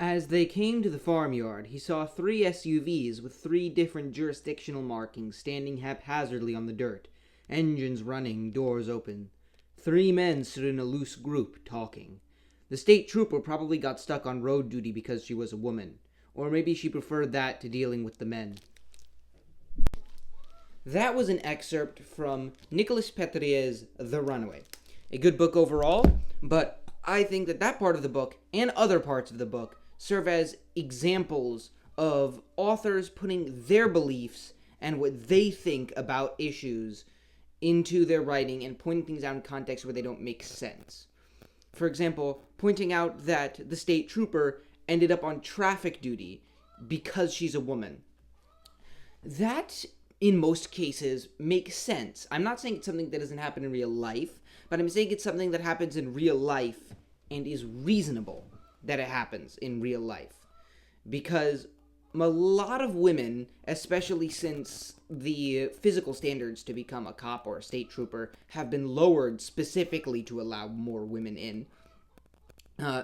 As they came to the farmyard, he saw 3 SUVs with 3 different jurisdictional markings standing haphazardly on the dirt, engines running, doors open. 3 men stood in a loose group, talking. The state trooper probably got stuck on road duty because she was a woman, or maybe she preferred that to dealing with the men. That was an excerpt from Nicolas Petrier's The Runaway. A good book overall, but I think that part of the book and other parts of the book serve as examples of authors putting their beliefs and what they think about issues into their writing and pointing things out in context where they don't make sense. For example, pointing out that the state trooper ended up on traffic duty because she's a woman. That, in most cases, makes sense. I'm not saying it's something that doesn't happen in real life, but I'm saying it's something that happens in real life and is reasonable that it happens in real life. Because a lot of women, especially since the physical standards to become a cop or a state trooper have been lowered specifically to allow more women in,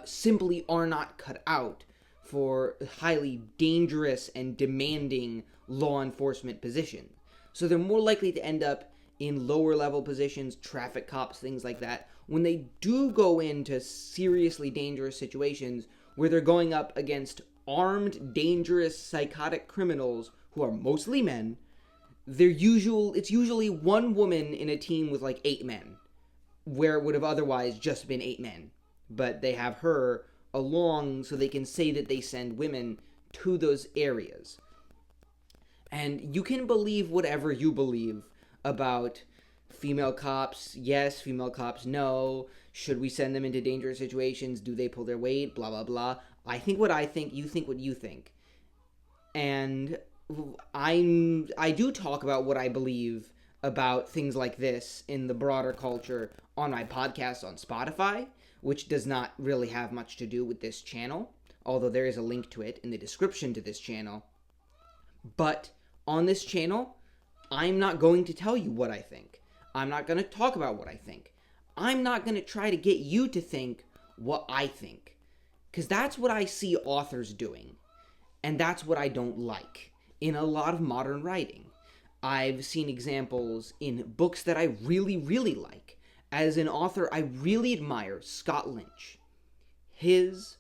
simply are not cut out for highly dangerous and demanding law enforcement positions. So they're more likely to end up in lower level positions, traffic cops, things like that, when they do go into seriously dangerous situations where they're going up against armed, dangerous, psychotic criminals who are mostly men. It's usually one woman in a team with like 8 men, where it would have otherwise just been 8 men. But they have her along so they can say that they send women to those areas. And you can believe whatever you believe about female cops, yes, female cops, no. Should we send them into dangerous situations? Do they pull their weight? Blah, blah, blah. I think what I think, you think what you think. And I do talk about what I believe about things like this in the broader culture on my podcast on Spotify, which does not really have much to do with this channel, although there is a link to it in the description to this channel. But on this channel, I'm not going to tell you what I think. I'm not going to talk about what I think. I'm not going to try to get you to think what I think. Because that's what I see authors doing. And that's what I don't like in a lot of modern writing. I've seen examples in books that I really, really like. As an author, I really admire Scott Lynch. His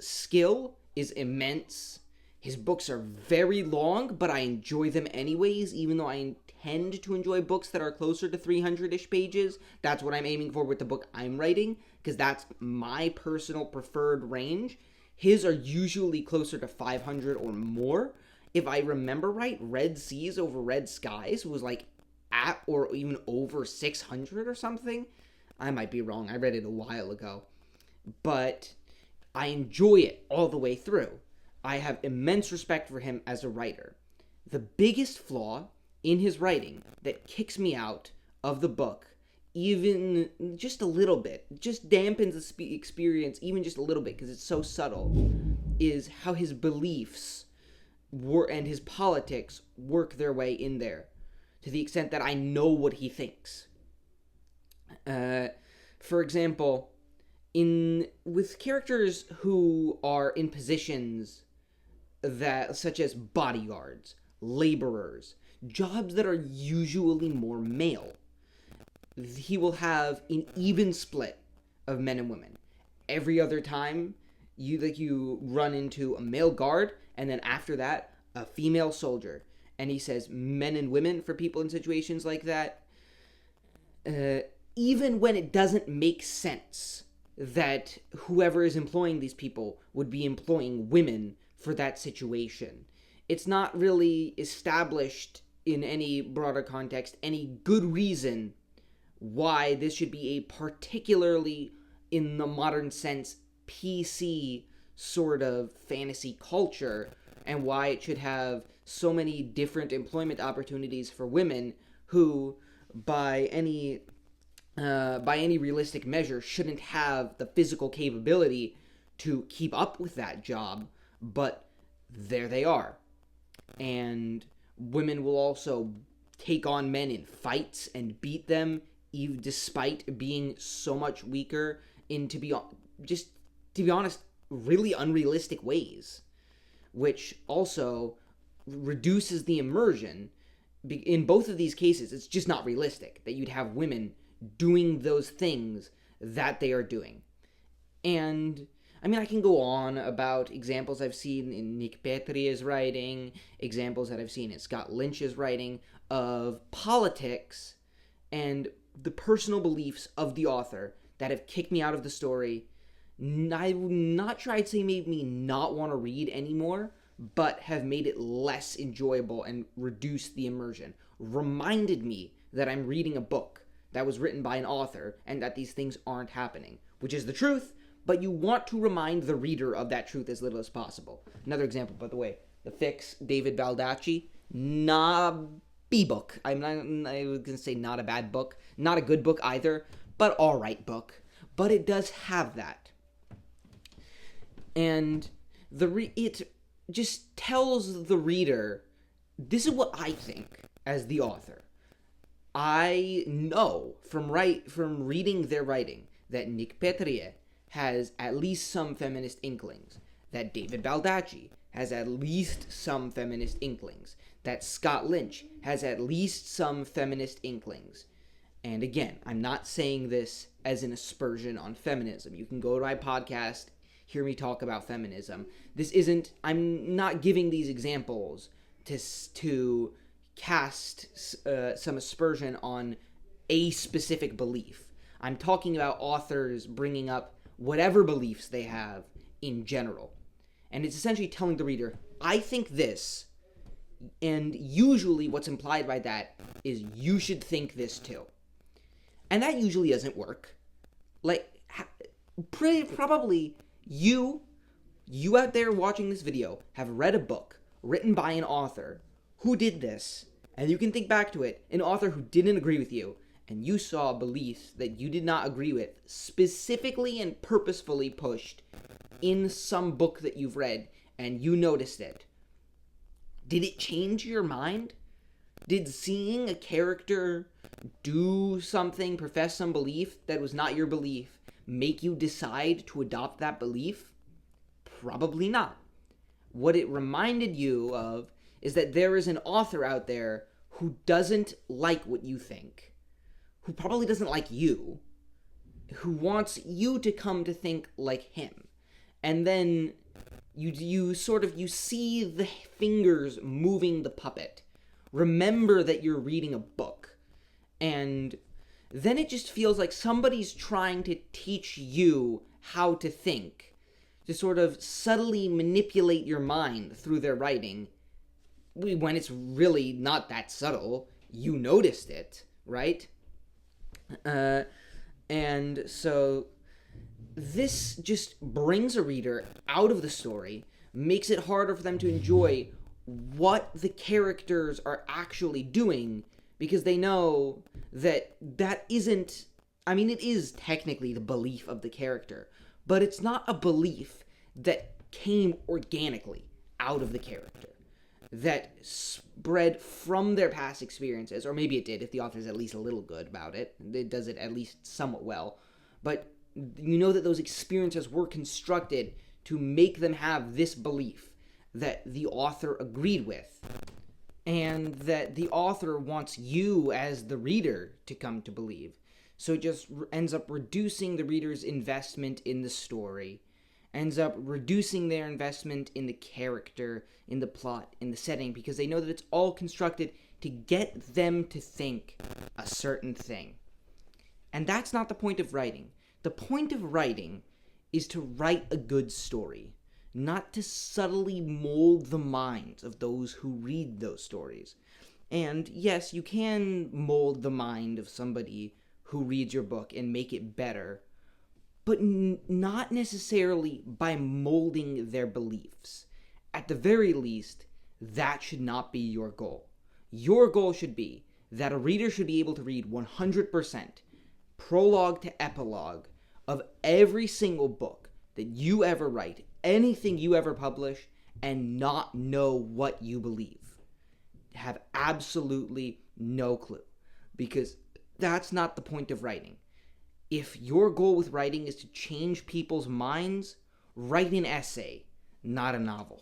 skill is immense. His books are very long, but I enjoy them anyways, even though I tend to enjoy books that are closer to 300-ish pages. That's what I'm aiming for with the book I'm writing, because that's my personal preferred range. His are usually closer to 500 or more. If I remember right, Red Seas Over Red Skies was like at or even over 600 or something. I might be wrong. I read it a while ago. But I enjoy it all the way through. I have immense respect for him as a writer. The biggest flaw in his writing that kicks me out of the book, even just a little bit, just dampens the experience even just a little bit because it's so subtle, is how his beliefs and his politics work their way in there, to the extent that I know what he thinks. For example, with characters who are in positions that, such as bodyguards, laborers, jobs that are usually more male, he will have an even split of men and women. Every other time, you run into a male guard, and then after that, a female soldier. And he says men and women for people in situations like that. Even when it doesn't make sense that whoever is employing these people would be employing women for that situation. It's not really established in any broader context any good reason why this should be a particularly, in the modern sense, PC sort of fantasy culture, and why it should have so many different employment opportunities for women who, by any realistic measure, shouldn't have the physical capability to keep up with that job, but there they are. And women will also take on men in fights and beat them, even despite being so much weaker. And to be honest, really unrealistic ways, which also reduces the immersion. In both of these cases, it's just not realistic that you'd have women doing those things that they are doing. And I mean, I can go on about examples I've seen in Nick Petria's writing, examples that I've seen in Scott Lynch's writing of politics and the personal beliefs of the author that have kicked me out of the story. I'm not sure I'd say made me not want to read anymore, but have made it less enjoyable and reduced the immersion. Reminded me that I'm reading a book that was written by an author and that these things aren't happening, which is the truth, but you want to remind the reader of that truth as little as possible. Another example, by the way, The Fix, David Baldacci, not B-book. I was going to say not a bad book, not a good book either, but all right book. But it does have that. And it just tells the reader, this is what I think as the author. I know from reading their writing that Nick Petria has at least some feminist inklings, that David Baldacci has at least some feminist inklings, that Scott Lynch has at least some feminist inklings. And again, I'm not saying this as an aspersion on feminism. You can go to my podcast, hear me talk about feminism. I'm not giving these examples to cast some aspersion on a specific belief. I'm talking about authors bringing up whatever beliefs they have in general. And it's essentially telling the reader, I think this, and usually what's implied by that is you should think this too. And that usually doesn't work. Probably you out there watching this video have read a book written by an author who did this, and you can think back to it, an author who didn't agree with you, and you saw beliefs that you did not agree with specifically and purposefully pushed in some book that you've read, and you noticed it. Did it change your mind? Did seeing a character do something, profess some belief that was not your belief, make you decide to adopt that belief? Probably not. What it reminded you of is that there is an author out there who doesn't like what you think, who probably doesn't like you, who wants you to come to think like him. And then you see the fingers moving the puppet. Remember that you're reading a book. And then it just feels like somebody's trying to teach you how to think, to sort of subtly manipulate your mind through their writing, when it's really not that subtle. You noticed it, right? And so this just brings a reader out of the story, makes it harder for them to enjoy what the characters are actually doing, because they know that isn't, it is technically the belief of the character, but it's not a belief that came organically out of the character, that spread from their past experiences, or maybe it did if the author's at least a little good about it. It does it at least somewhat well. But you know that those experiences were constructed to make them have this belief that the author agreed with, and that the author wants you as the reader to come to believe. So it just ends up reducing the reader's investment in the story, ends up reducing their investment in the character, in the plot, in the setting, because they know that it's all constructed to get them to think a certain thing. And that's not the point of writing. The point of writing is to write a good story, not to subtly mold the minds of those who read those stories. And yes, you can mold the mind of somebody who reads your book and make it better, but not necessarily by molding their beliefs. At the very least, that should not be your goal. Your goal should be that a reader should be able to read 100%, prologue to epilogue, of every single book that you ever write, anything you ever publish, and not know what you believe. Have absolutely no clue. Because that's not the point of writing. If your goal with writing is to change people's minds, write an essay, not a novel.